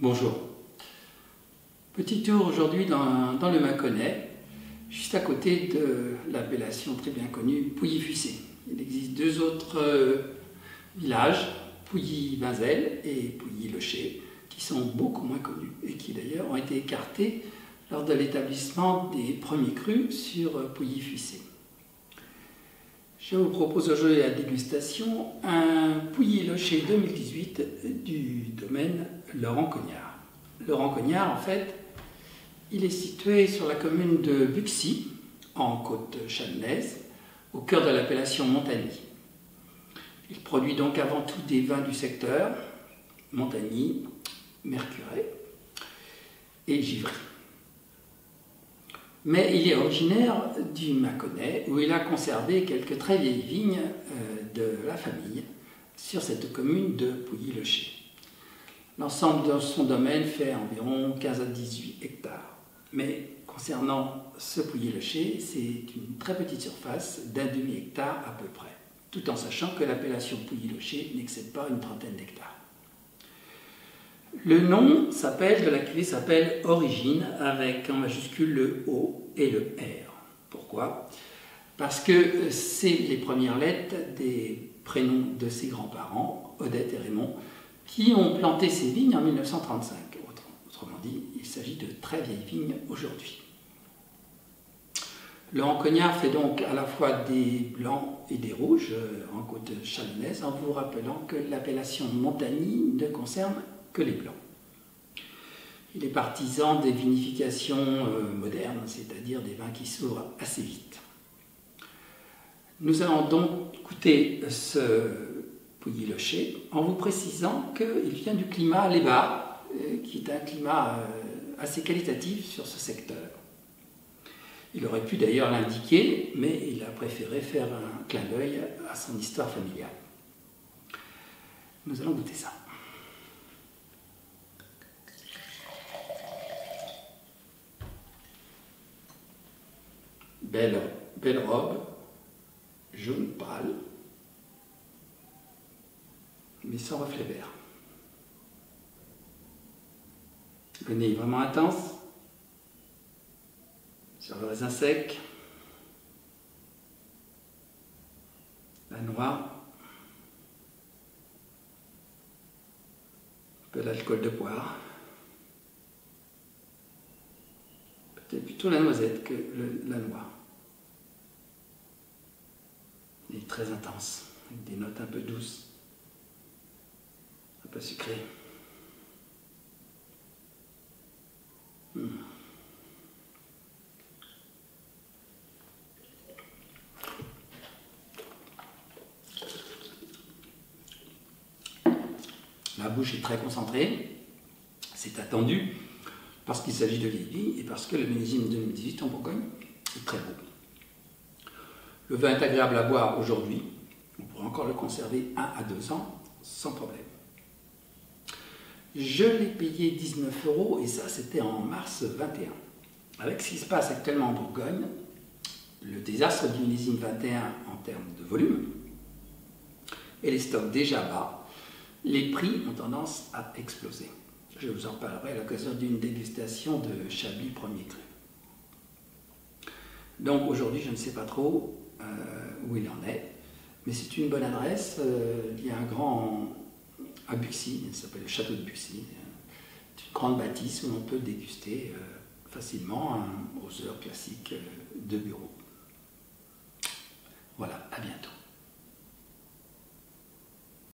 Bonjour. Petit tour aujourd'hui dans le Mâconnais, juste à côté de l'appellation très bien connue Pouilly-Fuissé. Il existe deux autres villages, Pouilly-Vinzel et Pouilly-Locher, qui sont beaucoup moins connus et qui d'ailleurs ont été écartés lors de l'établissement des premiers crus sur Pouilly-Fuissé. Je vous propose aujourd'hui la dégustation un Pouilly-Locher 2018 du domaine Laurent Cognard. Laurent Cognard, en fait, il est situé sur la commune de Buxy, en Côte-Chalonnaise, au cœur de l'appellation Montagny. Il produit donc avant tout des vins du secteur, Montagny, Mercurey et Givry. Mais il est originaire du Mâconnais, où il a conservé quelques très vieilles vignes de la famille sur cette commune de Pouilly-Locher. L'ensemble de son domaine fait environ 15 à 18 hectares. Mais concernant ce Pouilly-Locher, c'est une très petite surface d'un demi-hectare à peu près, tout en sachant que l'appellation Pouilly-Locher n'excède pas une trentaine d'hectares. Le nom de la cuvée s'appelle Origine, avec en majuscule le O et le R. Pourquoi? Parce que c'est les premières lettres des prénoms de ses grands-parents, Odette et Raymond, qui ont planté ces vignes en 1935. Autrement dit, il s'agit de très vieilles vignes aujourd'hui. Laurent Cognard fait donc à la fois des blancs et des rouges en Côte-Chalonnaise, en vous rappelant que l'appellation Montagny ne concerne que les blancs. Il est partisan des vinifications modernes, c'est-à-dire des vins qui s'ouvrent assez vite. Nous allons donc goûter ce Pouilly-Locher en vous précisant qu'il vient du climat Lébar, qui est un climat assez qualitatif sur ce secteur. Il aurait pu d'ailleurs l'indiquer, mais il a préféré faire un clin d'œil à son histoire familiale. Nous allons goûter ça. Belle robe, jaune pâle, mais sans reflet vert. Le nez est vraiment intense, sur le raisin sec, la noix, un peu d'alcool de poire, peut-être plutôt la noisette que la noix. Il est très intense, avec des notes un peu douces, un peu sucrées. La bouche est très concentrée, c'est attendu, parce qu'il s'agit de vieilles vignes et parce que le millésime 2018 en Bourgogne est très beau. Le vin est agréable à boire aujourd'hui, on pourrait encore le conserver 1 à 2 ans sans problème. Je l'ai payé 19 € et ça c'était en mars 21. Avec ce qui se passe actuellement en Bourgogne, le désastre du millésime 21 en termes de volume et les stocks déjà bas, les prix ont tendance à exploser. Je vous en parlerai à l'occasion d'une dégustation de Chablis premier cru. Donc aujourd'hui je ne sais pas trop où il en est, mais c'est une bonne adresse. Il y a un grand à Buxy, il s'appelle le château de Buxy, c'est une grande bâtisse où on peut déguster facilement aux heures classiques de bureau.